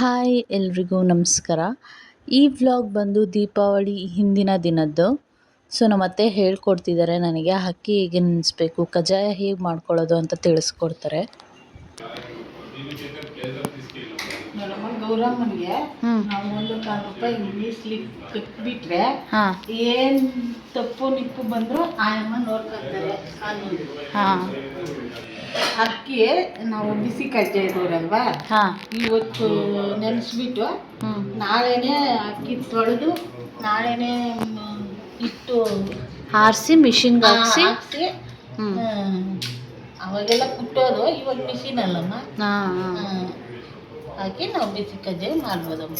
Hi ಎಲ್ರಿಗೂ ನಮಸ್ಕಾರ. ಈ ವ್ಲಾಗ್ ಬಂದು ದೀಪಾವಳಿ ಹಿಂದಿನ ದಿನದ್ದು. ಸೊ ನಮ್ಮತ್ತೆ ಹೇಳ್ಕೊಡ್ತಿದ್ದಾರೆ ನನಗೆ ಅಕ್ಕಿ ಹೇಗೆ ನೆನೆಸ್ಬೇಕು, ಕಜ್ಜಾಯ ಹೇಗೆ ಮಾಡ್ಕೊಳ್ಳೋದು ಅಂತ ತಿಳಿಸ್ಕೊಡ್ತಾರೆ. ನೋಡಮ್ಮ, ಗೌರಮ್ಮನಿಗೆ ನಾವು 1,000 ರೂಪಾಯಿ ಮೀಸ್ಲಿಕ್ಕೆ ಕಟ್ಬಿಟ್ರೆ ಏನು ತಪ್ಪು ನಿಪ್ಪು ಬಂದರೂ ಆಯಮ್ಮ ನೋಡ್ಕೊತಾರೆ ಕಾನೂನು. ಅಕ್ಕಿ ನಾವು ಬಿಸಿ ಕಜ್ಜಾಯ ಇರೋರಲ್ವಾ, ಇವತ್ತು ನೆನೆಸ್ಬಿಟ್ಟು ನಾಳೆನೇ ಅಕ್ಕಿ ತೊಳೆದು ನಾಳೆನೇ ಇಟ್ಟು ಆರಿಸಿ ಮಿಷಿನ್ಗೆ ಹಾಕ್ಸಿ ಅವಾಗೆಲ್ಲ ಕುಟ್ಟೋದು, ಇವಾಗ ಮಿಷಿನ್ ಅಲ್ಲಮ್ಮ. ಹಾಕಿ ನಾವು ಬಿಸಿ ಕಜ್ಜಾಯ ಮಾಡ್ಬೋದಮ್ಮ.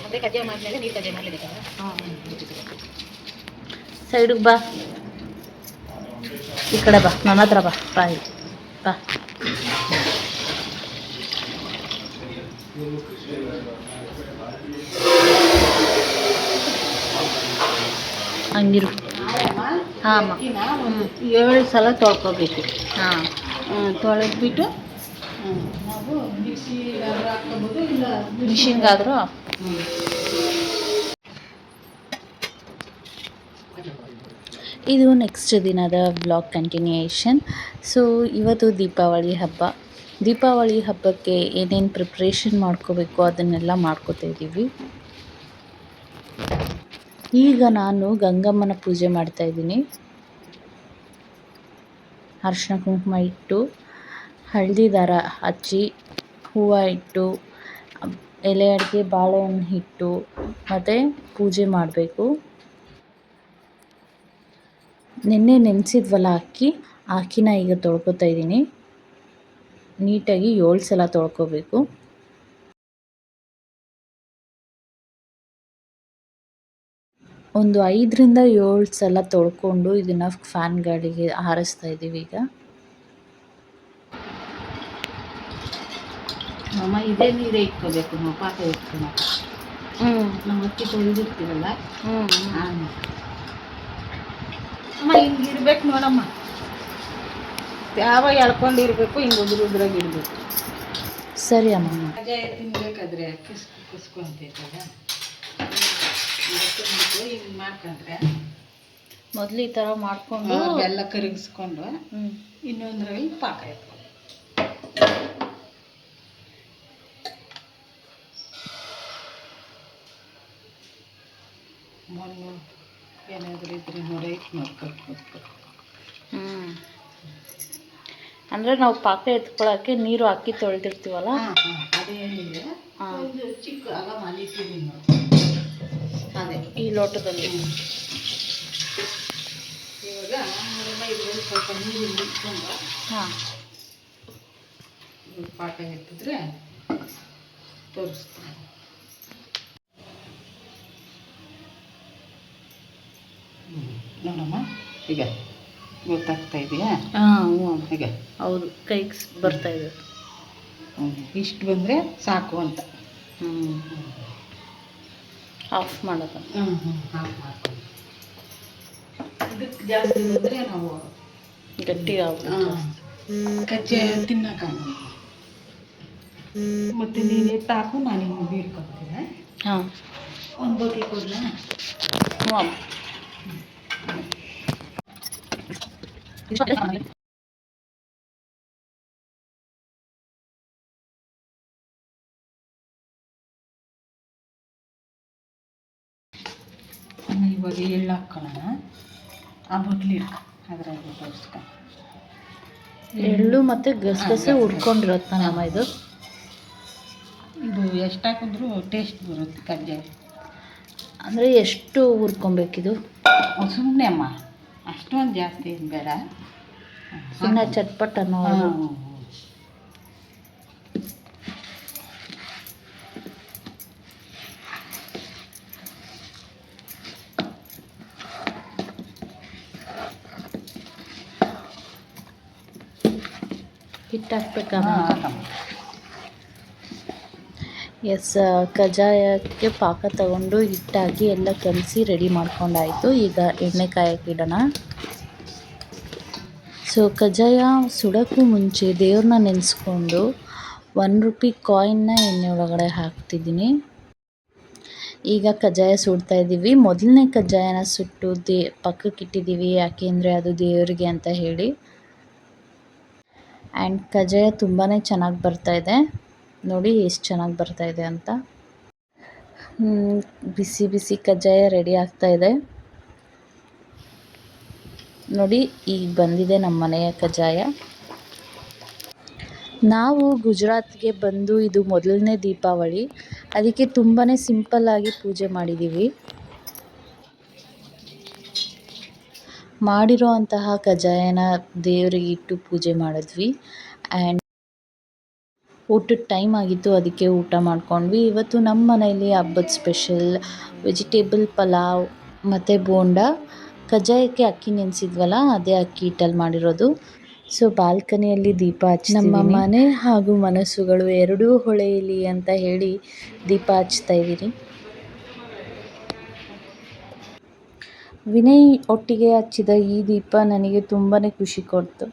ಅದೇ ಕಜ್ಜಾಯ ಮಾಡಿದ್ಮೇಲೆ ನೀರು ಕಜ್ಜಾಯ ಮಾಡಲೇಬೇಕಲ್ಲ. ಸೈಡಿಗೆ ಬಾ, ಈ ಕಡೆ ಬಾ, ನನ್ನ ಹತ್ರ ಬಾ. ಬಾ ಹಂಗಿರು. ಹಾಂ 7 ಸಲ ತೊಳ್ಕೊಬೇಕು. ತೊಳೆದ್ಬಿಟ್ಟು ನಾವು ಹಾಕೋಬೋದು, ಇಲ್ಲ ಮಿಷಿನ್ಗಾದರೂ. ಇದು ನೆಕ್ಸ್ಟ್ ದಿನದ ವ್ಲಾಗ್ ಕಂಟಿನ್ಯೂಯೇಷನ್. ಸೊ ಇವತ್ತು ದೀಪಾವಳಿ ಹಬ್ಬ. ದೀಪಾವಳಿ ಹಬ್ಬಕ್ಕೆ ಏನೇನು ಪ್ರಿಪ್ರೇಷನ್ ಮಾಡ್ಕೋಬೇಕು ಅದನ್ನೆಲ್ಲ ಮಾಡ್ಕೋತಾ ಇದ್ದೀವಿ. ಈಗ ನಾನು ಗಂಗಮ್ಮನ ಪೂಜೆ ಮಾಡ್ತಾಯಿದ್ದೀನಿ. ಅರಿಶಿನ ಕುಂಕುಮ ಇಟ್ಟು, ಹಳದಿ ದಾರ ಹಚ್ಚಿ, ಹೂವು ಇಟ್ಟು, ಎಲೆ ಅಡಿಕೆ ಬಾಳೆಹಣ್ಣು ಇಟ್ಟು ಮತ್ತು ಪೂಜೆ ಮಾಡಬೇಕು. ನೆನ್ನೆ ನೆನೆಸಿದ್ವಲ್ಲ ಅಕ್ಕಿನ ಈಗ ತೊಳ್ಕೊತಾ ಇದ್ದೀನಿ. ನೀಟಾಗಿ 7 ಸಲ ತೊಳ್ಕೊಬೇಕು. ಒಂದು 5ರಿಂದ 7 ಸಲ ತೊಳ್ಕೊಂಡು ಇದನ್ನು ಫ್ಯಾನ್ ಗಾಳಿಗೆ ಹಾರಿಸ್ತಾ ಇದ್ದೀವಿ. ಈಗ ಅಮ್ಮ ಇದೇ ನೀರೇ ಇಟ್ಕೋಬೇಕು, ನಾವು ಪಾಕ ಇಟ್ಕೊಳಕ್ಕೆ. ನಾವು ಅಕ್ಕಿ ತೊಳೆದಿರ್ತೀವಲ್ಲ, ಅಮ್ಮ ಹಿಂಗಿರ್ಬೇಕು ನೋಡಮ್ಮ. ಯಾವ ಎಳ್ಕೊಂಡಿರ್ಬೇಕು, ಹಿಂಗೆ ಉದ್ರಾಗಿರ್ಬೇಕು. ಸರಿ ಅಮ್ಮ. ಕಜ್ಜಾಯ ತಿನ್ಬೇಕಾದ್ರೆ ಕುಸ್ಕೊಂತೈತಲ್ಲ, ಹಿಂಗೆ ಮಾಡ್ಕೊಂಡ್ರೆ ಮೊದಲು ಈ ಥರ ಮಾಡಿಕೊಂಡು ಬೆಲ್ಲ ಕರಗಿಸ್ಕೊಂಡು ಇನ್ನೊಂದ್ರಲ್ಲಿ ಪಾಕ ಇಟ್ಕೊಂಡು ಮಣ್ಣು ಏನಾದರೂ ಇದ್ರೆ ನೋಡ್ಕೊಬೇಕು. ಅಂದರೆ ನಾವು ಪಾಕ ಎತ್ಕೊಳ್ಳೋಕ್ಕೆ ನೀರು ಹಾಕಿ ತೊಳೆದಿರ್ತೀವಲ್ಲ, ಅದೇನಿಲ್ಲ, ಒಂದು ಚಿಕ್ಕ ಆಗ ಮಲಿತೀವಿ ಅದೇ ಈ ಲೋಟದಲ್ಲಿ. ಇವಾಗ ಇದರಲ್ಲಿ ಸ್ವಲ್ಪ ನೀರು ಇಟ್ಕೊಂಡು ಪಾಕ ಎತ್ತಿದ್ರೆ ತೋರಿಸ್ತೀನಿ. ನೋಡಮ್ಮ, ಈಗ ಗೊತ್ತಾಗ್ತಾ ಇದೆಯಾ? ಈಗ ಹೌದು, ಕೈಗೆ ಬರ್ತಾ ಇದೆ. ಇಷ್ಟು ಬಂದರೆ ಸಾಕು ಅಂತ ಆಫ್ ಮಾಡೋದು. ಆಫ್ ಮಾಡ್ಕೊಂಡು ಇದಕ್ಕೆ ಜಾಸ್ತಿ ಬಂದರೆ ನಾವು ಗಟ್ಟಿ ಕಜ್ಜಾಯ ತಿನ್ನೋಕ್ಕಾಗಲ್ಲ. ಮತ್ತು ನೀನು ಎತ್ತಾಕು, ನಾನು ಹಿಂಗೆ ಬೀಳ್ಕೊಡ್ತೀನಿ. ಒಂದು ಬೋಟಿ ಕೊಡಲ. ಇವಾಗ ಎಳ್ಳು ಹಾಕ್ಕೊಳ್ಳೋಣ. ಆ ಬಟ್ಲಿ ಇಟ್ಕೊ, ಅದ್ರಾಗ ತೋರಿಸ್ಕೊ. ಎಳ್ಳು ಮತ್ತು ಗಸಗಸೆ ಹುರ್ಕೊಂಡಿರತ್ತ ನಮ್ಮ ಇದು ಎಷ್ಟು ಹಾಕಿದ್ರೂ ಟೇಸ್ಟ್ ಬರುತ್ತೆ ಕಜ್ಜಾಯ. ಅಂದರೆ ಎಷ್ಟು ಹುರ್ಕೊಬೇಕಿದು? ಸುಮ್ಮನೆ ಅಮ್ಮ, ಅಷ್ಟೊಂದು ಜಾಸ್ತಿ ಏನು ಬೇಡ, ಸುಮ್ಮನೆ ಚಟ್ಪಟ್ ಅನ್ನೋ. ಹಿಟ್ಟು ಹಾಕ್ಬೇಕಾ? ಹಾಕಮ್ಮ. ಎಸ್, ಕಜ್ಜಾಯಕ್ಕೆ ಪಾಕ ತಗೊಂಡು ಹಿಟ್ಟಾಕಿ ಎಲ್ಲ ಕಲಸಿ ರೆಡಿ ಮಾಡ್ಕೊಂಡಾಯಿತು. ಈಗ ಎಣ್ಣೆ ಕಾಯಕ್ಕೆ ಇಡೋಣ. ಸೊ ಕಜ್ಜಾಯ ಸುಡೋಕ್ಕೂ ಮುಂಚೆ ದೇವ್ರನ್ನ ನೆನೆಸ್ಕೊಂಡು ₹1 ಕಾಯಿನ್ನ ಎಣ್ಣೆ ಒಳಗಡೆ ಹಾಕ್ತಿದ್ದೀನಿ. ಈಗ ಕಜ್ಜಾಯ ಸುಡ್ತಾ ಇದ್ದೀವಿ. ಮೊದಲನೇ ಕಜ್ಜಾಯನ ಸುಟ್ಟು ಪಕ್ಕಕ್ಕೆ ಇಟ್ಟಿದ್ದೀವಿ, ಯಾಕೆಂದರೆ ಅದು ದೇವರಿಗೆ ಅಂತ ಹೇಳಿ. ಆ್ಯಂಡ್ ಕಜ್ಜಾಯ ತುಂಬಾ ಚೆನ್ನಾಗಿ ಬರ್ತಾಯಿದೆ. ನೋಡಿ ಎಷ್ಟು ಚೆನ್ನಾಗಿ ಬರ್ತಾಯಿದೆ ಅಂತ. ಬಿಸಿ ಬಿಸಿ ಕಜ್ಜಾಯ ರೆಡಿ ಆಗ್ತಾಯಿದೆ. ನೋಡಿ ಈಗ ಬಂದಿದೆ ನಮ್ಮ ಮನೆಯ ಕಜ್ಜಾಯ. ನಾವು ಗುಜರಾತ್ಗೆ ಬಂದು ಇದು ಮೊದಲನೇ ದೀಪಾವಳಿ, ಅದಕ್ಕೆ ತುಂಬಾ ಸಿಂಪಲ್ಲಾಗಿ ಪೂಜೆ ಮಾಡಿದ್ದೀವಿ. ಮಾಡಿರೋ ಅಂತಹ ಕಜ್ಜಾಯನ ದೇವರಿಗೆ ಇಟ್ಟು ಪೂಜೆ ಮಾಡಿದ್ವಿ. ಆ್ಯಂಡ್ ಊಟದ ಟೈಮ್ ಆಗಿತ್ತು, ಅದಕ್ಕೆ ಊಟ ಮಾಡ್ಕೊಂಡ್ವಿ. ಇವತ್ತು ನಮ್ಮ ಮನೆಯಲ್ಲಿ ಹಬ್ಬದ ಸ್ಪೆಷಲ್ ವೆಜಿಟೇಬಲ್ ಪಲಾವ್ ಮತ್ತು ಬೋಂಡ. ಕಜ್ಜಾಯಕ್ಕೆ ಅಕ್ಕಿ ನೆನೆಸಿದ್ವಲ್ಲ, ಅದೇ ಅಕ್ಕಿ ಹಿಟ್ಟಲ್ಲಿ ಮಾಡಿರೋದು. ಸೊ ಬಾಲ್ಕನಿಯಲ್ಲಿ ದೀಪ ಹಚ್ಚಿದ್ದೀವಿ. ನಮ್ಮ ಮನೆ ಹಾಗೂ ಮನಸ್ಸುಗಳು ಎರಡೂ ಹೊಳೆಯಲಿ ಅಂತ ಹೇಳಿ ದೀಪ ಹಚ್ತಾ ಇದ್ದೀನಿ. ವಿನಯ್ ಒಟ್ಟಿಗೆ ಹಚ್ಚಿದ ಈ ದೀಪ ನನಗೆ ತುಂಬಾ ಖುಷಿ ಕೊಡ್ತು.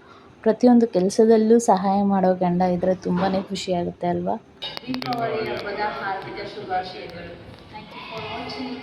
ಪ್ರತಿಯೊಂದು ಕೆಲಸದಲ್ಲೂ ಸಹಾಯ ಮಾಡೋ ಗಂಡ ಇದ್ದರೆ ತುಂಬಾ ಖುಷಿಯಾಗುತ್ತೆ ಅಲ್ವಾ? ದೀಪಾವಳಿ ಹಬ್ಬದ ಹಾರ್ದಿಕ ಶುಭಾಶಯಗಳು. Thank you for watching.